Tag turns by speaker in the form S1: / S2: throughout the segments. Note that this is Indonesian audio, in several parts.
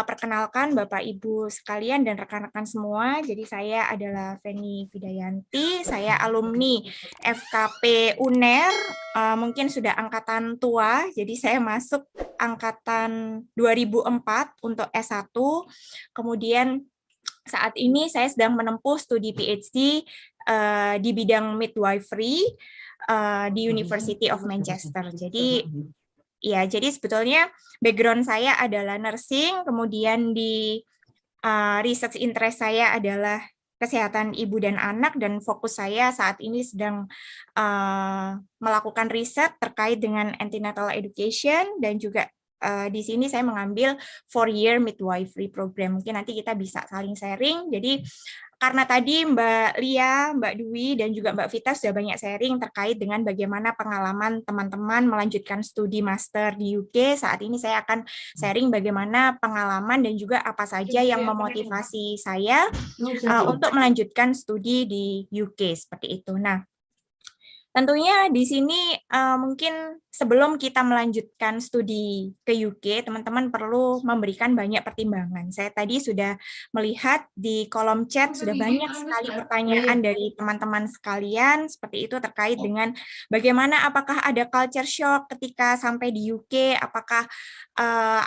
S1: Perkenalkan Bapak Ibu sekalian dan rekan-rekan semua, jadi saya adalah Feni Vidayanti, saya alumni FKP UNER, mungkin sudah angkatan tua, jadi saya masuk angkatan 2004 untuk S1, kemudian saat ini saya sedang menempuh studi PhD di bidang midwifery di University of Manchester. Jadi sebetulnya background saya adalah nursing, kemudian di research interest saya adalah kesehatan ibu dan anak, dan fokus saya saat ini sedang melakukan riset terkait dengan antenatal education, dan juga di sini saya mengambil 4-year midwifery program. Mungkin nanti kita bisa saling sharing. Jadi karena tadi Mbak Lia, Mbak Dwi, dan juga Mbak Vita sudah banyak sharing terkait dengan bagaimana pengalaman teman-teman melanjutkan studi master di UK, saat ini saya akan sharing bagaimana pengalaman dan juga apa saja yang memotivasi saya untuk melanjutkan studi di UK, seperti itu. Nah, tentunya di sini mungkin sebelum kita melanjutkan studi ke UK, teman-teman perlu memberikan banyak pertimbangan. Saya tadi sudah melihat di kolom chat sudah banyak sekali pertanyaan dari teman-teman sekalian seperti itu terkait dengan bagaimana, apakah ada culture shock ketika sampai di UK, apakah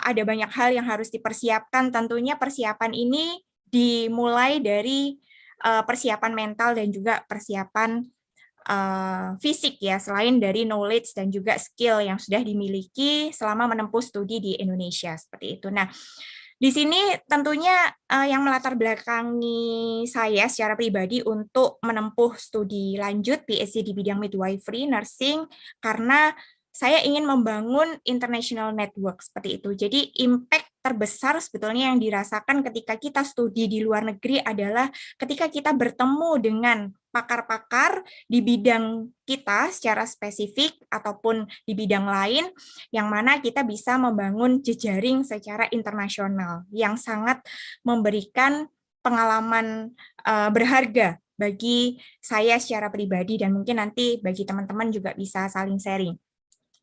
S1: ada banyak hal yang harus dipersiapkan. Tentunya persiapan ini dimulai dari persiapan mental dan juga persiapan fisik ya, selain dari knowledge dan juga skill yang sudah dimiliki selama menempuh studi di Indonesia, seperti itu. Nah, di sini tentunya yang melatar belakangi saya secara pribadi untuk menempuh studi lanjut PhD di bidang midwifery nursing karena saya ingin membangun international network, seperti itu. Jadi impact terbesar sebetulnya yang dirasakan ketika kita studi di luar negeri adalah ketika kita bertemu dengan pakar-pakar di bidang kita secara spesifik ataupun di bidang lain, yang mana kita bisa membangun jejaring secara internasional yang sangat memberikan pengalaman berharga bagi saya secara pribadi, dan mungkin nanti bagi teman-teman juga bisa saling sharing.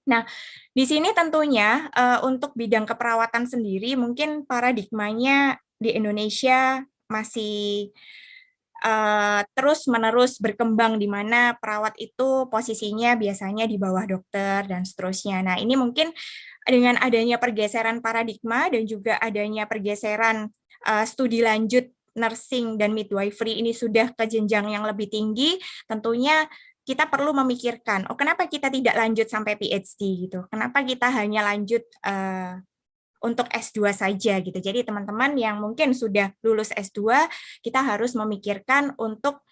S1: Nah, di sini tentunya untuk bidang keperawatan sendiri mungkin paradigmanya di Indonesia masih terus-menerus berkembang, di mana perawat itu posisinya biasanya di bawah dokter dan seterusnya. Nah, ini mungkin dengan adanya pergeseran paradigma dan juga adanya pergeseran studi lanjut nursing dan midwifery ini sudah ke jenjang yang lebih tinggi, tentunya kita perlu memikirkan, kenapa kita tidak lanjut sampai PhD gitu? Kenapa kita hanya lanjut untuk S2 saja gitu. Jadi teman-teman yang mungkin sudah lulus S2, kita harus memikirkan untuk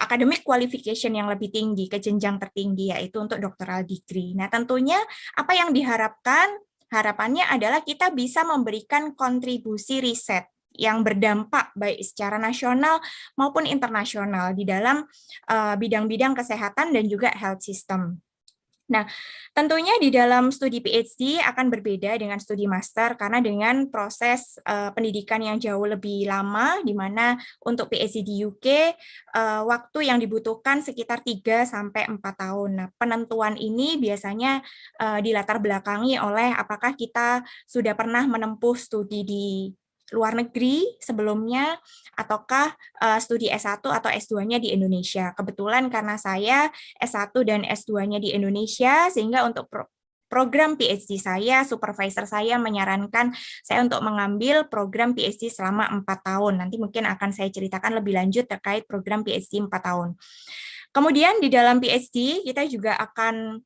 S1: academic qualification yang lebih tinggi, ke jenjang tertinggi, yaitu untuk doctoral degree. Nah, tentunya apa yang diharapkan? Harapannya adalah kita bisa memberikan kontribusi riset yang berdampak baik secara nasional maupun internasional di dalam bidang-bidang kesehatan dan juga health system. Nah, tentunya di dalam studi PhD akan berbeda dengan studi master karena dengan proses pendidikan yang jauh lebih lama, di mana untuk PhD di UK waktu yang dibutuhkan sekitar 3-4 tahun. Nah, penentuan ini biasanya dilatar belakangi oleh apakah kita sudah pernah menempuh studi di luar negeri sebelumnya, ataukah studi S1 atau S2-nya di Indonesia. Kebetulan karena saya S1 dan S2-nya di Indonesia, sehingga untuk program PhD saya, supervisor saya menyarankan saya untuk mengambil program PhD selama 4 tahun. Nanti mungkin akan saya ceritakan lebih lanjut terkait program PhD 4 tahun. Kemudian di dalam PhD kita juga akan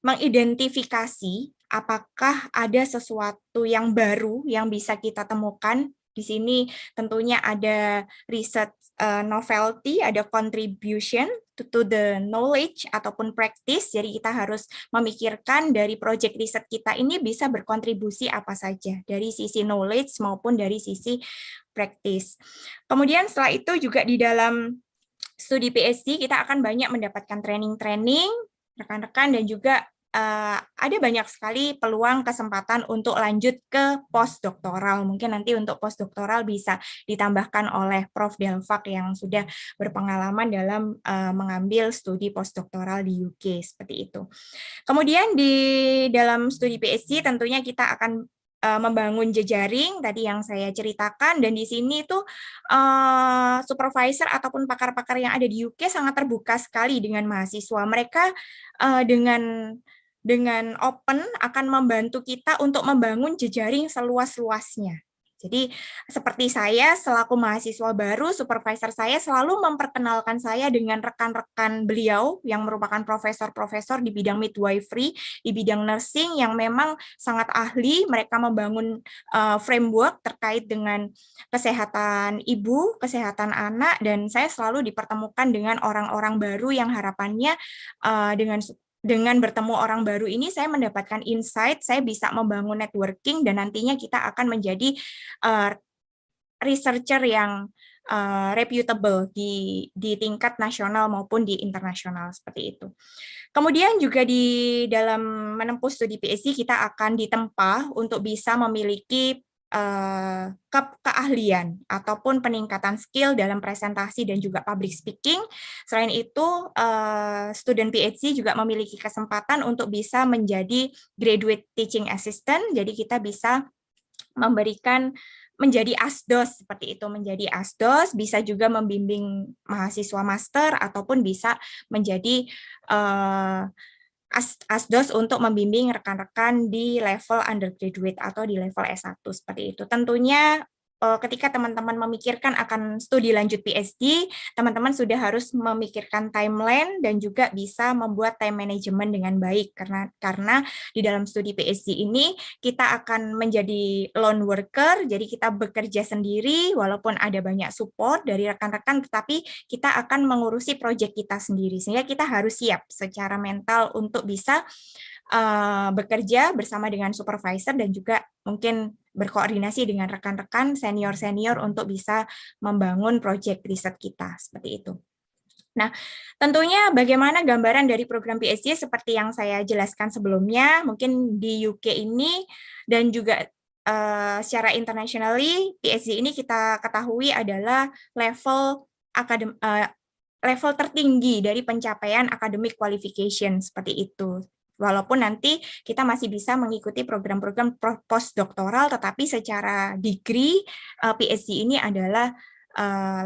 S1: mengidentifikasi apakah ada sesuatu yang baru yang bisa kita temukan. Di sini tentunya ada riset novelty, ada contribution to the knowledge ataupun practice. Jadi kita harus memikirkan dari project riset kita ini bisa berkontribusi apa saja dari sisi knowledge maupun dari sisi practice. Kemudian setelah itu juga di dalam studi PhD kita akan banyak mendapatkan training-training rekan-rekan dan juga ada banyak sekali peluang kesempatan untuk lanjut ke postdoktoral. Mungkin nanti untuk postdoktoral bisa ditambahkan oleh Prof. Delvak yang sudah berpengalaman dalam mengambil studi postdoktoral di UK, seperti itu. Kemudian di dalam studi PhD tentunya kita akan membangun jejaring tadi yang saya ceritakan, dan di sini tuh supervisor ataupun pakar-pakar yang ada di UK sangat terbuka sekali dengan mahasiswa. Mereka dengan open akan membantu kita untuk membangun jejaring seluas-luasnya. Jadi seperti saya selaku mahasiswa baru, supervisor saya selalu memperkenalkan saya dengan rekan-rekan beliau yang merupakan profesor-profesor di bidang midwifery, di bidang nursing yang memang sangat ahli. Mereka membangun framework terkait dengan kesehatan ibu, kesehatan anak, dan saya selalu dipertemukan dengan orang-orang baru yang harapannya dengan bertemu orang baru ini saya mendapatkan insight, saya bisa membangun networking, dan nantinya kita akan menjadi researcher yang reputable di tingkat nasional maupun di internasional, seperti itu. Kemudian juga di dalam menempuh studi PhD kita akan ditempa untuk bisa memiliki keahlian ataupun peningkatan skill dalam presentasi dan juga public speaking. Selain itu, student PhD juga memiliki kesempatan untuk bisa menjadi graduate teaching assistant, jadi kita bisa menjadi ASDOS, seperti itu, menjadi ASDOS, bisa juga membimbing mahasiswa master ataupun bisa menjadi ASDOS untuk membimbing rekan-rekan di level undergraduate atau di level S1, seperti itu. Tentunya ketika teman-teman memikirkan akan studi lanjut PhD, teman-teman sudah harus memikirkan timeline dan juga bisa membuat time management dengan baik, karena di dalam studi PhD ini kita akan menjadi lone worker, jadi kita bekerja sendiri walaupun ada banyak support dari rekan-rekan, tetapi kita akan mengurusi proyek kita sendiri, sehingga kita harus siap secara mental untuk bisa bekerja bersama dengan supervisor dan juga mungkin berkoordinasi dengan rekan-rekan senior-senior untuk bisa membangun proyek riset kita, seperti itu. Nah, tentunya bagaimana gambaran dari program PhD seperti yang saya jelaskan sebelumnya, mungkin di UK ini dan juga secara internationally, PhD ini kita ketahui adalah level level tertinggi dari pencapaian academic qualification, seperti itu. Walaupun nanti kita masih bisa mengikuti program-program postdoktoral, tetapi secara degree PhD ini adalah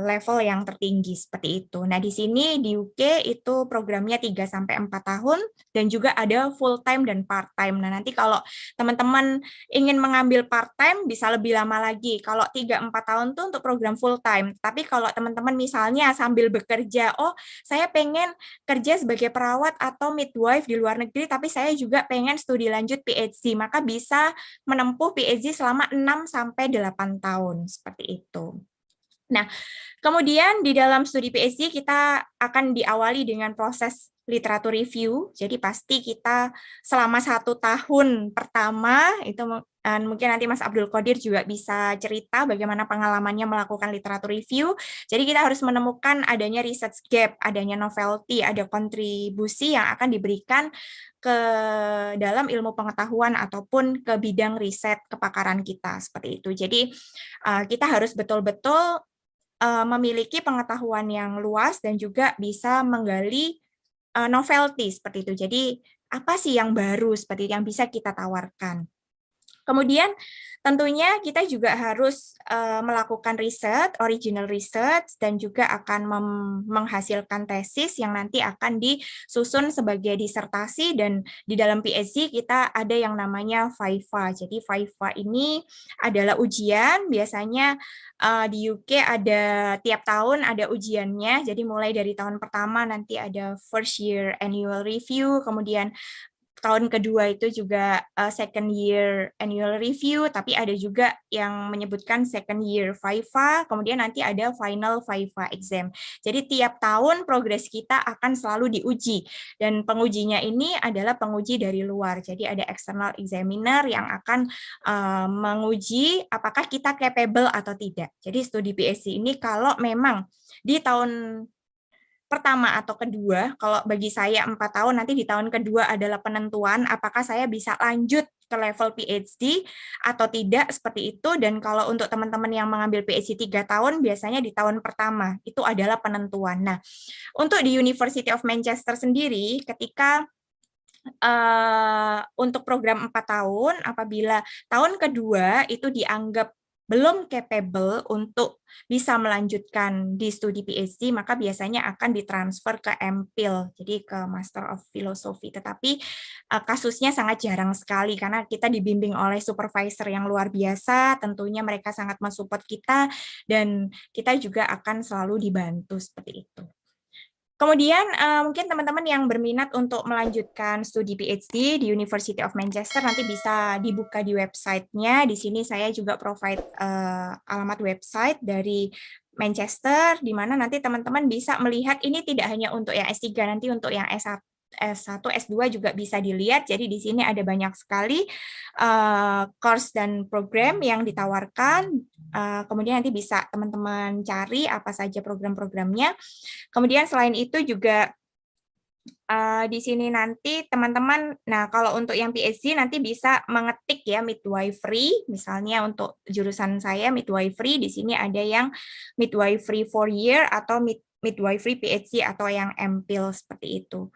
S1: level yang tertinggi, seperti itu. Nah, di sini di UK itu programnya 3-4 tahun dan juga ada full time dan part time. Nah, nanti kalau teman-teman ingin mengambil part time bisa lebih lama lagi. Kalau 3-4 tahun tuh untuk program full time. Tapi kalau teman-teman misalnya sambil bekerja, oh, saya pengen kerja sebagai perawat atau midwife di luar negeri, tapi saya juga pengen studi lanjut PhD, maka bisa menempuh PhD selama 6-8 tahun, seperti itu. Nah, kemudian di dalam studi PhD kita akan diawali dengan proses literatur review. Jadi pasti kita selama 1 tahun pertama itu mungkin nanti Mas Abdul Qadir juga bisa cerita bagaimana pengalamannya melakukan literatur review. Jadi kita harus menemukan adanya research gap, adanya novelty, ada kontribusi yang akan diberikan ke dalam ilmu pengetahuan ataupun ke bidang riset kepakaran kita, seperti itu. Jadi kita harus betul-betul memiliki pengetahuan yang luas dan juga bisa menggali novelty, seperti itu. Jadi apa sih yang baru seperti yang bisa kita tawarkan. Kemudian tentunya kita juga harus melakukan riset, original research, dan juga akan menghasilkan tesis yang nanti akan disusun sebagai disertasi, dan di dalam PhD kita ada yang namanya viva. Jadi viva ini adalah ujian, biasanya di UK ada tiap tahun ada ujiannya, jadi mulai dari tahun pertama nanti ada first year annual review, kemudian tahun kedua itu juga second year annual review, tapi ada juga yang menyebutkan second year viva, kemudian nanti ada final viva exam. Jadi tiap tahun progres kita akan selalu diuji, dan pengujinya ini adalah penguji dari luar. Jadi ada external examiner yang akan menguji apakah kita capable atau tidak. Jadi studi PhD ini kalau memang di tahun pertama atau kedua, kalau bagi saya 4 tahun, nanti di tahun kedua adalah penentuan apakah saya bisa lanjut ke level PhD atau tidak, seperti itu. Dan kalau untuk teman-teman yang mengambil PhD 3 tahun, biasanya di tahun pertama, itu adalah penentuan. Nah, untuk di University of Manchester sendiri, ketika untuk program 4 tahun, apabila tahun kedua itu dianggap belum capable untuk bisa melanjutkan di studi PhD, maka biasanya akan ditransfer ke MPhil, jadi ke Master of Philosophy. Tetapi kasusnya sangat jarang sekali, karena kita dibimbing oleh supervisor yang luar biasa, tentunya mereka sangat mensupport kita, dan kita juga akan selalu dibantu seperti itu. Kemudian mungkin teman-teman yang berminat untuk melanjutkan studi PhD di University of Manchester nanti bisa dibuka di websitenya. Di sini saya juga provide alamat website dari Manchester, di mana nanti teman-teman bisa melihat ini tidak hanya untuk yang S3, nanti untuk yang S1, S2 juga bisa dilihat. Jadi di sini ada banyak sekali course dan program yang ditawarkan. Kemudian nanti bisa teman-teman cari apa saja program-programnya. Kemudian selain itu juga di sini nanti teman-teman, nah kalau untuk yang PhD nanti bisa mengetik ya midwifery, misalnya untuk jurusan saya midwifery, di sini ada yang midwifery 4-year atau midwifery PhD atau yang MPhil seperti itu.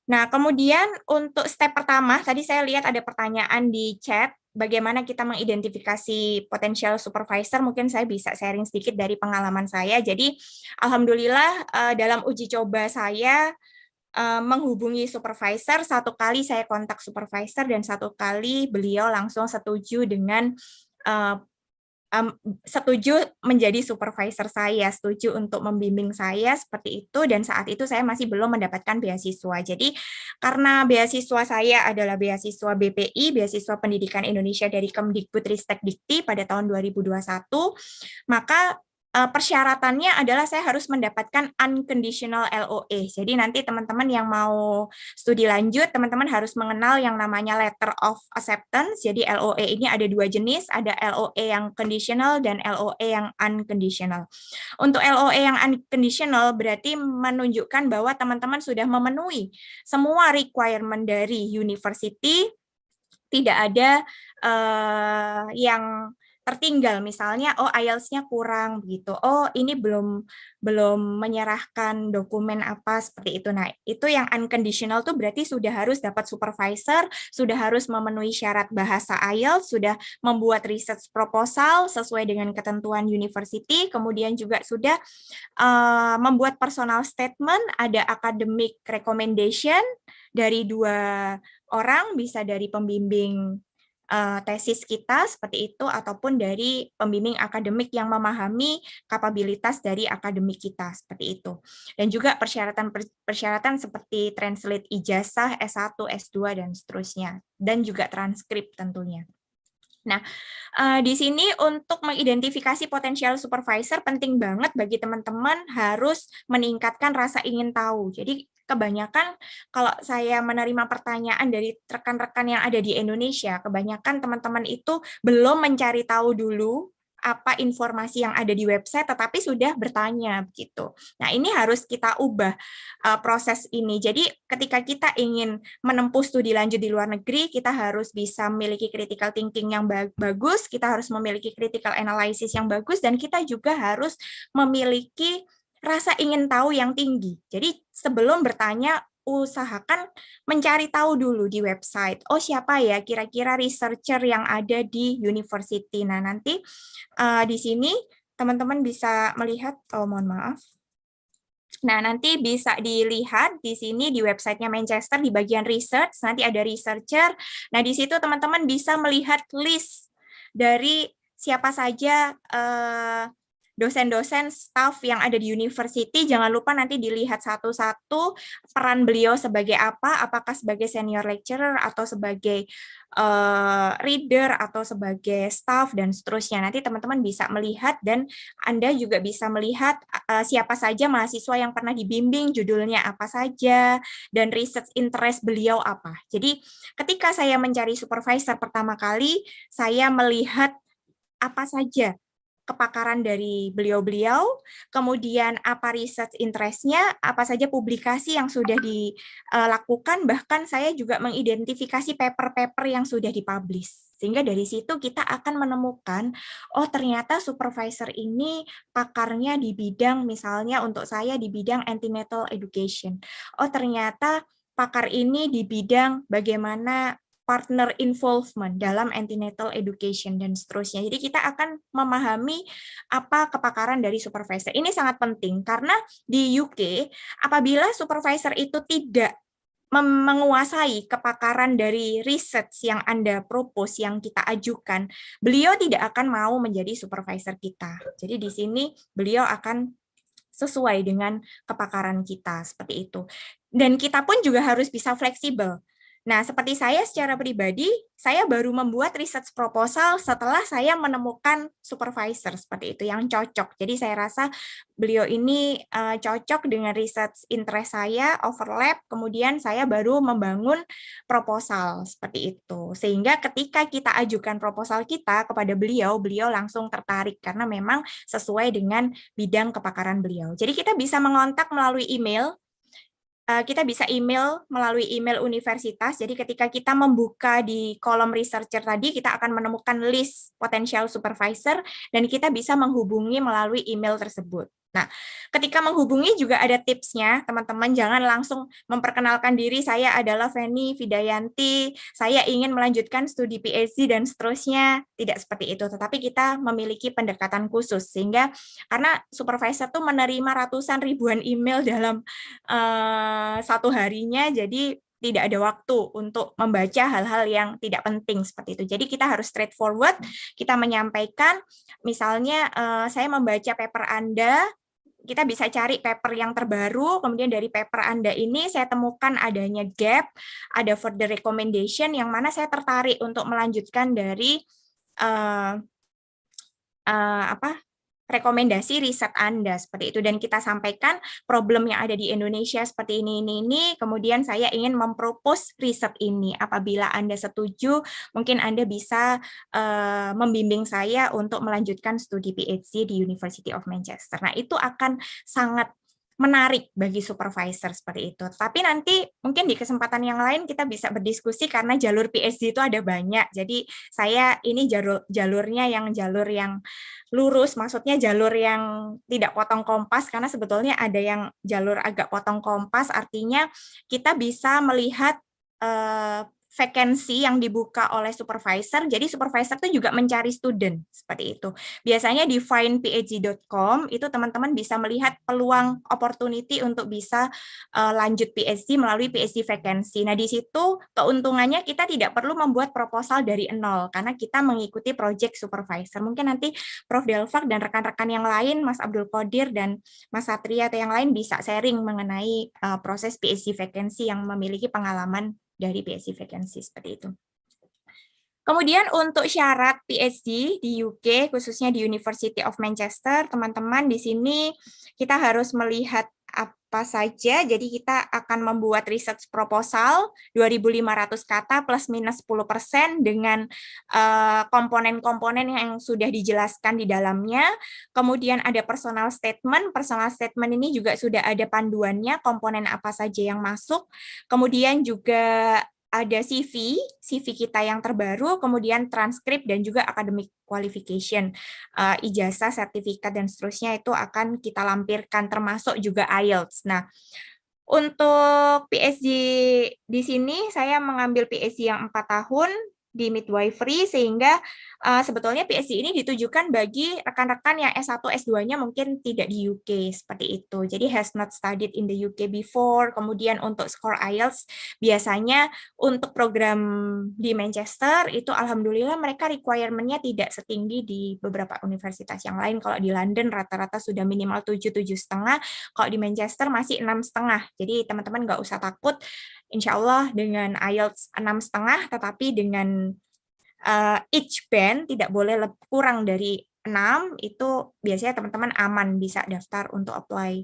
S1: Nah, kemudian untuk step pertama, tadi saya lihat ada pertanyaan di chat, bagaimana kita mengidentifikasi potensial supervisor, mungkin saya bisa sharing sedikit dari pengalaman saya. Jadi, alhamdulillah dalam uji coba saya menghubungi supervisor, 1 kali saya kontak supervisor, dan 1 kali beliau langsung setuju dengan setuju menjadi supervisor saya, setuju untuk membimbing saya seperti itu, dan saat itu saya masih belum mendapatkan beasiswa. Jadi karena beasiswa saya adalah beasiswa BPI, Beasiswa Pendidikan Indonesia dari Kemdikbudristekdikti pada tahun 2021, maka persyaratannya adalah saya harus mendapatkan unconditional LOA. Jadi nanti teman-teman yang mau studi lanjut, teman-teman harus mengenal yang namanya letter of acceptance. Jadi LOA ini ada 2 jenis, ada LOA yang conditional dan LOA yang unconditional. Untuk LOA yang unconditional berarti menunjukkan bahwa teman-teman sudah memenuhi semua requirement dari university, tidak ada yang tertinggal, misalnya IELTS-nya kurang begitu, ini belum menyerahkan dokumen apa seperti itu. Nah, itu yang unconditional tuh berarti sudah harus dapat supervisor, sudah harus memenuhi syarat bahasa IELTS, sudah membuat research proposal sesuai dengan ketentuan university, kemudian juga sudah membuat personal statement, ada academic recommendation dari 2 orang, bisa dari pembimbing tesis kita seperti itu, ataupun dari pembimbing akademik yang memahami kapabilitas dari akademik kita seperti itu. Dan juga persyaratan seperti translate ijazah S1, S2 dan seterusnya, dan juga transkrip tentunya. Nah, di sini untuk mengidentifikasi potensial supervisor penting banget bagi teman-teman harus meningkatkan rasa ingin tahu. Jadi kebanyakan kalau saya menerima pertanyaan dari rekan-rekan yang ada di Indonesia, kebanyakan teman-teman itu belum mencari tahu dulu apa informasi yang ada di website, tetapi sudah bertanya gitu. Nah, ini harus kita ubah proses ini. Jadi ketika kita ingin menempuh studi lanjut di luar negeri, kita harus bisa memiliki critical thinking yang bagus, kita harus memiliki critical analysis yang bagus, dan kita juga harus memiliki rasa ingin tahu yang tinggi. Jadi sebelum bertanya, usahakan mencari tahu dulu di website. Siapa ya kira-kira researcher yang ada di university. Nah, nanti di sini teman-teman bisa melihat, mohon maaf. Nah, nanti bisa dilihat di sini di websitenya Manchester di bagian research, nanti ada researcher. Nah, di situ teman-teman bisa melihat list dari siapa saja dosen-dosen, staff yang ada di university. Jangan lupa nanti dilihat satu-satu peran beliau sebagai apa, apakah sebagai senior lecturer atau sebagai reader atau sebagai staff dan seterusnya. Nanti teman-teman bisa melihat, dan Anda juga bisa melihat siapa saja mahasiswa yang pernah dibimbing, judulnya apa saja, dan research interest beliau apa. Jadi ketika saya mencari supervisor pertama kali, saya melihat apa saja kepakaran dari beliau-beliau, kemudian apa research interest-nya, apa saja publikasi yang sudah dilakukan, bahkan saya juga mengidentifikasi paper-paper yang sudah dipublish. Sehingga dari situ kita akan menemukan, oh ternyata supervisor ini pakarnya di bidang, misalnya untuk saya di bidang antenatal education. Oh ternyata pakar ini di bidang bagaimana partner involvement dalam antenatal education dan seterusnya. Jadi kita akan memahami apa kepakaran dari supervisor. Ini sangat penting karena di UK apabila supervisor itu tidak menguasai kepakaran dari research yang Anda propose, yang kita ajukan, beliau tidak akan mau menjadi supervisor kita. Jadi di sini beliau akan sesuai dengan kepakaran kita, seperti itu. Dan kita pun juga harus bisa fleksibel. Nah, seperti saya secara pribadi, saya baru membuat research proposal setelah saya menemukan supervisor seperti itu yang cocok. Jadi saya rasa beliau ini cocok dengan research interest saya, overlap, kemudian saya baru membangun proposal seperti itu. Sehingga ketika kita ajukan proposal kita kepada beliau, beliau langsung tertarik karena memang sesuai dengan bidang kepakaran beliau. Jadi kita bisa mengontak melalui email. Kita bisa email melalui email universitas. Jadi ketika kita membuka di kolom researcher tadi, kita akan menemukan list potential supervisor dan kita bisa menghubungi melalui email tersebut. Nah, ketika menghubungi juga ada tipsnya, teman-teman jangan langsung memperkenalkan diri, saya adalah Feni Vidayanti, saya ingin melanjutkan studi PhD dan seterusnya. Tidak seperti itu, tetapi kita memiliki pendekatan khusus, sehingga karena supervisor tuh menerima ratusan ribuan email dalam satu harinya, jadi tidak ada waktu untuk membaca hal-hal yang tidak penting seperti itu. Jadi kita harus straightforward, kita menyampaikan, misalnya saya membaca paper Anda, kita bisa cari paper yang terbaru, kemudian dari paper Anda ini saya temukan adanya gap, ada further recommendation yang mana saya tertarik untuk melanjutkan dari rekomendasi riset Anda seperti itu, dan kita sampaikan problem yang ada di Indonesia seperti ini, kemudian saya ingin mempropos riset ini. Apabila Anda setuju, mungkin Anda bisa membimbing saya untuk melanjutkan studi PhD di University of Manchester. Nah, itu akan sangat menarik bagi supervisor seperti itu. Tapi nanti mungkin di kesempatan yang lain kita bisa berdiskusi karena jalur PhD itu ada banyak. Jadi saya ini jalurnya yang jalur yang lurus, maksudnya jalur yang tidak potong kompas, karena sebetulnya ada yang jalur agak potong kompas, artinya kita bisa melihat vacancy yang dibuka oleh supervisor, jadi supervisor itu juga mencari student, seperti itu. Biasanya di findphd.com itu teman-teman bisa melihat peluang opportunity untuk bisa lanjut PhD melalui PhD vacancy. Nah, di situ keuntungannya kita tidak perlu membuat proposal dari nol, karena kita mengikuti project supervisor. Mungkin nanti Prof. Delfak dan rekan-rekan yang lain, Mas Abdul Qadir dan Mas Satria atau yang lain bisa sharing mengenai proses PhD vacancy yang memiliki pengalaman dari PhD vacancy seperti itu. Kemudian untuk syarat PhD di UK, khususnya di University of Manchester, teman-teman di sini kita harus melihat apa saja. Jadi kita akan membuat research proposal 2.500 kata plus minus 10% dengan komponen-komponen yang sudah dijelaskan di dalamnya. Kemudian ada personal statement. Personal statement ini juga sudah ada panduannya, komponen apa saja yang masuk. Kemudian juga ada CV kita yang terbaru, kemudian transkrip dan juga academic qualification, ijazah, sertifikat, dan seterusnya itu akan kita lampirkan, termasuk juga IELTS. Nah, untuk PhD di sini saya mengambil PhD yang 4 tahun di midwifery, sehingga sebetulnya PhD ini ditujukan bagi rekan-rekan yang S1, S2-nya mungkin tidak di UK, seperti itu. Jadi has not studied in the UK before. Kemudian untuk skor IELTS, biasanya untuk program di Manchester, itu alhamdulillah mereka requirement-nya tidak setinggi di beberapa universitas yang lain. Kalau di London rata-rata sudah minimal 7, 7,5. Kalau di Manchester masih 6,5. Jadi teman-teman nggak usah takut. Insya Allah dengan IELTS 6,5, tetapi dengan each band tidak boleh kurang dari 6, itu biasanya teman-teman aman bisa daftar untuk apply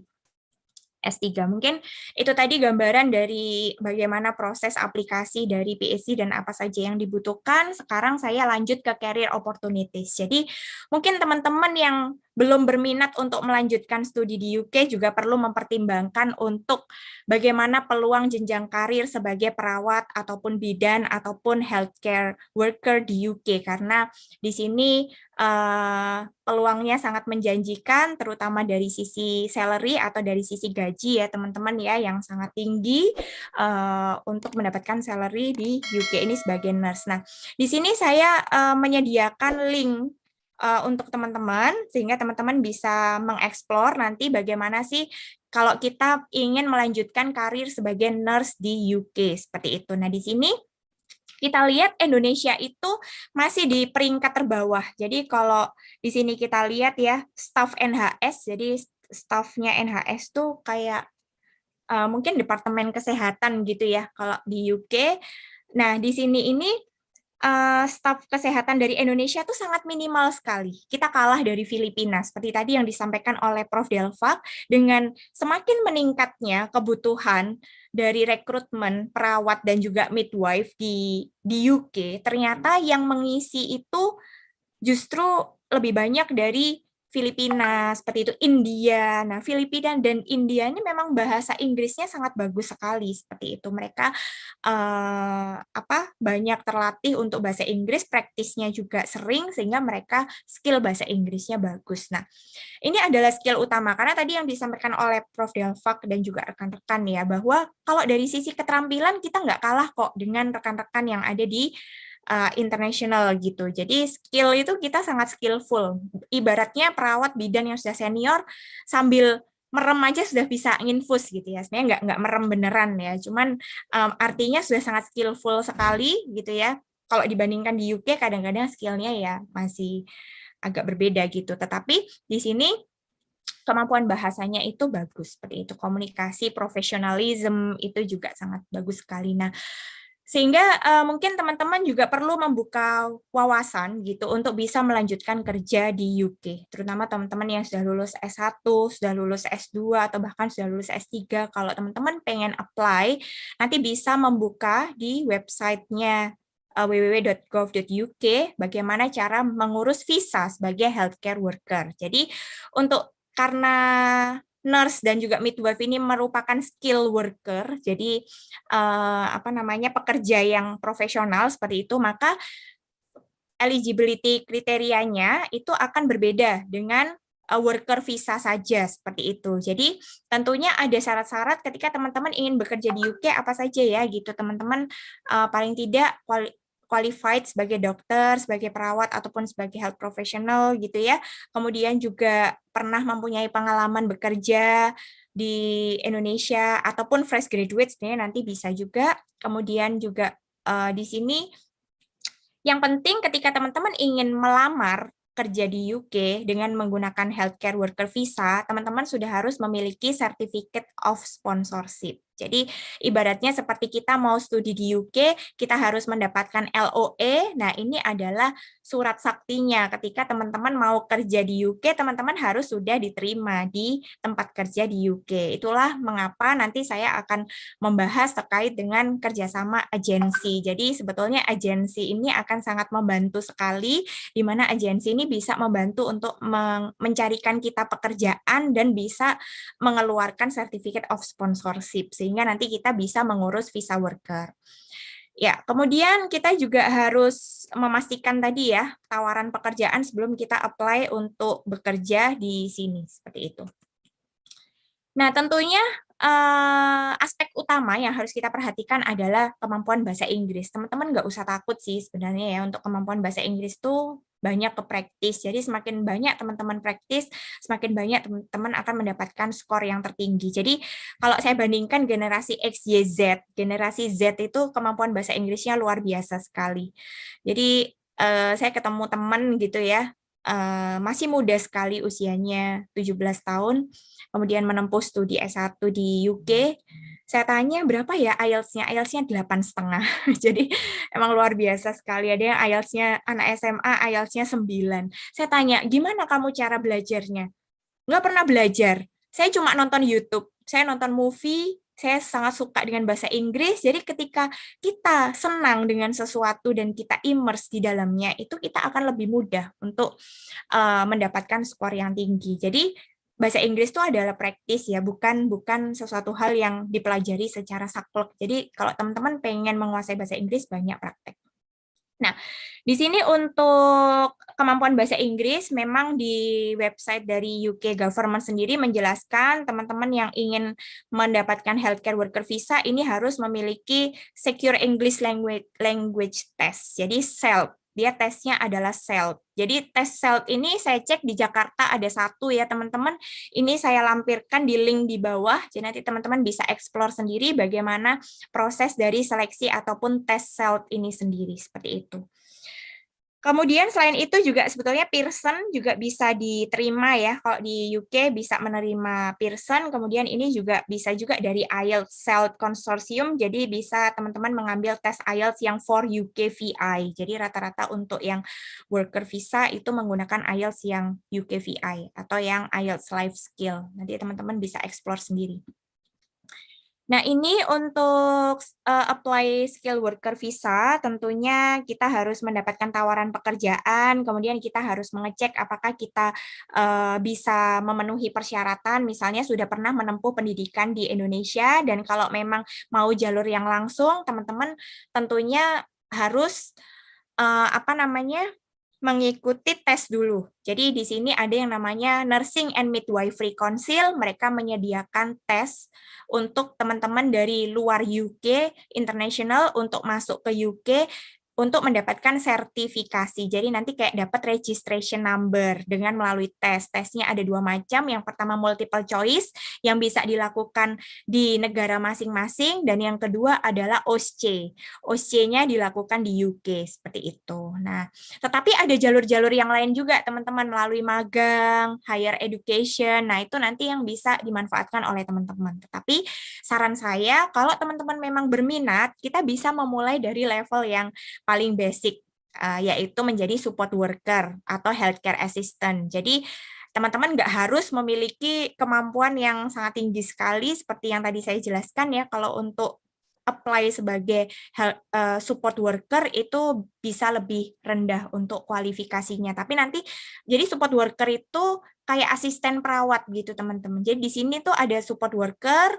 S1: S3. Mungkin itu tadi gambaran dari bagaimana proses aplikasi dari PhD dan apa saja yang dibutuhkan. Sekarang saya lanjut ke career opportunities. Jadi mungkin teman-teman yang belum berminat untuk melanjutkan studi di UK juga perlu mempertimbangkan untuk bagaimana peluang jenjang karir sebagai perawat ataupun bidan ataupun healthcare worker di UK, karena di sini peluangnya sangat menjanjikan, terutama dari sisi salary atau dari sisi gaji ya teman-teman ya, yang sangat tinggi untuk mendapatkan salary di UK ini sebagai nurse. Nah, di sini saya menyediakan link untuk teman-teman sehingga teman-teman bisa mengeksplor nanti bagaimana sih kalau kita ingin melanjutkan karir sebagai nurse di UK seperti itu. Nah, di sini kita lihat Indonesia itu masih di peringkat terbawah. Jadi kalau di sini kita lihat ya, staf NHS, jadi stafnya NHS tuh kayak mungkin Departemen Kesehatan gitu ya kalau di UK. Nah, di sini ini staf kesehatan dari Indonesia tuh sangat minimal sekali. Kita kalah dari Filipina, seperti tadi yang disampaikan oleh Prof. Delva, dengan semakin meningkatnya kebutuhan dari rekrutmen perawat dan juga midwife di UK, ternyata yang mengisi itu justru lebih banyak dari Filipina, seperti itu, India. Nah, Filipina dan India ini memang bahasa Inggrisnya sangat bagus sekali, seperti itu. Mereka banyak terlatih untuk bahasa Inggris, praktisnya juga sering, sehingga mereka skill bahasa Inggrisnya bagus. Nah, ini adalah skill utama, karena tadi yang disampaikan oleh Prof. Delvak dan juga rekan-rekan ya, bahwa kalau dari sisi keterampilan kita nggak kalah kok dengan rekan-rekan yang ada di internasional gitu. Jadi skill itu kita sangat skillful. Ibaratnya perawat bidan yang sudah senior sambil merem aja sudah bisa nginfus gitu ya. Sebenarnya nggak merem beneran ya. Cuman artinya sudah sangat skillful sekali gitu ya. Kalau dibandingkan di UK kadang-kadang skillnya ya masih agak berbeda gitu. Tetapi di sini kemampuan bahasanya itu bagus seperti itu. Komunikasi, profesionalisme itu juga sangat bagus sekali. Nah, sehingga mungkin teman-teman juga perlu membuka wawasan gitu untuk bisa melanjutkan kerja di UK, terutama teman-teman yang sudah lulus S1, sudah lulus S2, atau bahkan sudah lulus S3. Kalau teman-teman pengen apply, nanti bisa membuka di websitenya www.gov.uk bagaimana cara mengurus visa sebagai healthcare worker. Jadi karena nurse dan juga midwife ini merupakan skill worker, jadi pekerja yang profesional seperti itu, maka eligibility kriterianya itu akan berbeda dengan worker visa saja seperti itu. Jadi tentunya ada syarat-syarat ketika teman-teman ingin bekerja di UK apa saja ya gitu teman-teman, paling tidak qualified sebagai dokter, sebagai perawat ataupun sebagai health professional gitu ya. Kemudian juga pernah mempunyai pengalaman bekerja di Indonesia ataupun fresh graduate sebenarnya nanti bisa juga. Kemudian juga di sini yang penting ketika teman-teman ingin melamar kerja di UK dengan menggunakan healthcare worker visa, teman-teman sudah harus memiliki certificate of sponsorship. Jadi ibaratnya seperti kita mau studi di UK, kita harus mendapatkan LOE. Nah, ini adalah surat saktinya ketika teman-teman mau kerja di UK, teman-teman harus sudah diterima di tempat kerja di UK. Itulah mengapa nanti saya akan membahas terkait dengan kerjasama agensi. Jadi sebetulnya agensi ini akan sangat membantu sekali, di mana agensi ini bisa membantu untuk mencarikan kita pekerjaan dan bisa mengeluarkan certificate of sponsorship, sehingga nanti kita bisa mengurus visa worker. Ya, kemudian kita juga harus memastikan tadi ya, tawaran pekerjaan sebelum kita apply untuk bekerja di sini, seperti itu. Nah, tentunya aspek utama yang harus kita perhatikan adalah kemampuan bahasa Inggris. Teman-teman nggak usah takut sih sebenarnya ya, untuk kemampuan bahasa Inggris tuh banyak ke praktis. Jadi semakin banyak teman-teman praktis, semakin banyak teman-teman akan mendapatkan skor yang tertinggi. Jadi kalau saya bandingkan generasi X, Y, Z, generasi Z itu kemampuan bahasa Inggrisnya luar biasa sekali. Jadi saya ketemu teman gitu ya, masih muda sekali usianya 17 tahun, kemudian menempuh studi S1 di UK. Saya tanya berapa ya IELTS-nya? IELTS-nya 8,5. Jadi emang luar biasa sekali. Ada yang IELTS-nya anak SMA, IELTS-nya 9. Saya tanya, gimana kamu cara belajarnya? Nggak pernah belajar. Saya cuma nonton YouTube. saya nonton movie, saya sangat suka dengan bahasa Inggris. Jadi ketika kita senang dengan sesuatu dan kita immerse di dalamnya, itu kita akan lebih mudah untuk mendapatkan skor yang tinggi. Jadi bahasa Inggris itu adalah praktis ya, bukan bukan sesuatu hal yang dipelajari secara saklek. Jadi kalau teman-teman pengen menguasai bahasa Inggris, banyak praktek. Nah, di sini untuk kemampuan bahasa Inggris, memang di website dari UK Government sendiri menjelaskan teman-teman yang ingin mendapatkan healthcare worker visa ini harus memiliki Secure English Language Test. Jadi SELT. Dia tesnya adalah SELT. Jadi tes SELT ini saya cek di Jakarta ada satu ya teman-teman. Ini saya lampirkan di link di bawah. Jadi nanti teman-teman bisa explore sendiri bagaimana proses dari seleksi ataupun tes SELT ini sendiri seperti itu. Kemudian selain itu juga sebetulnya Pearson juga bisa diterima ya. Kalau di UK bisa menerima Pearson, kemudian ini juga bisa juga dari IELTS SELT Consortium, jadi bisa teman-teman mengambil tes IELTS yang for UK VI. Jadi rata-rata untuk yang worker visa itu menggunakan IELTS yang UK VI atau yang IELTS Life Skill. Nanti teman-teman bisa explore sendiri. Nah, ini untuk apply skill worker visa, tentunya kita harus mendapatkan tawaran pekerjaan, kemudian kita harus mengecek apakah kita bisa memenuhi persyaratan, misalnya sudah pernah menempuh pendidikan di Indonesia, dan kalau memang mau jalur yang langsung, teman-teman tentunya harus mengikuti tes dulu. Jadi di sini ada yang namanya Nursing and Midwifery Council, mereka menyediakan tes untuk teman-teman dari luar UK, international untuk masuk ke UK untuk mendapatkan sertifikasi. Jadi nanti kayak dapat registration number dengan melalui tes. Tesnya ada 2 macam. Yang pertama multiple choice yang bisa dilakukan di negara masing-masing, dan yang kedua adalah OSCE. OSCE-nya dilakukan di UK seperti itu. Nah, tetapi ada jalur-jalur yang lain juga teman-teman melalui magang, higher education. Nah, itu nanti yang bisa dimanfaatkan oleh teman-teman. Tetapi saran saya kalau teman-teman memang berminat, kita bisa memulai dari level yang paling basic, yaitu menjadi support worker atau healthcare assistant. Jadi teman-teman nggak harus memiliki kemampuan yang sangat tinggi sekali seperti yang tadi saya jelaskan ya. Kalau untuk apply sebagai support worker itu bisa lebih rendah untuk kualifikasinya. Tapi nanti jadi support worker itu kayak asisten perawat gitu teman-teman. Jadi di sini tuh ada support worker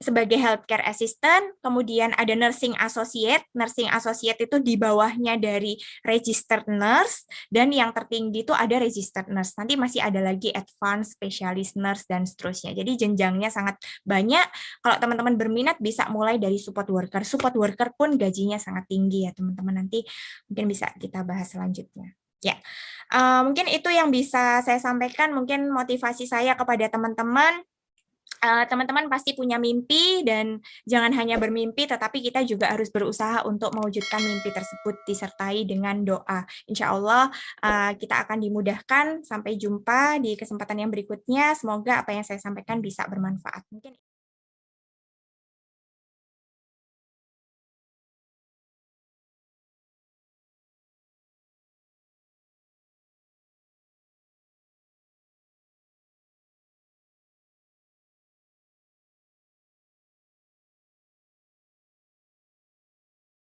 S1: sebagai healthcare assistant, kemudian ada nursing associate. Nursing associate itu di bawahnya dari registered nurse, dan yang tertinggi itu ada registered nurse. Nanti masih ada lagi advanced specialist nurse dan seterusnya. Jadi jenjangnya sangat banyak. Kalau teman-teman berminat bisa mulai dari support worker. Support worker pun gajinya sangat tinggi ya teman-teman. Nanti mungkin bisa kita bahas selanjutnya. Ya, mungkin itu yang bisa saya sampaikan. Mungkin motivasi saya kepada teman-teman. Teman-teman pasti punya mimpi, dan jangan hanya bermimpi, tetapi kita juga harus berusaha untuk mewujudkan mimpi tersebut disertai dengan doa. Insya Allah kita akan dimudahkan. Sampai jumpa di kesempatan yang berikutnya. Semoga apa yang saya sampaikan bisa bermanfaat. Mungkin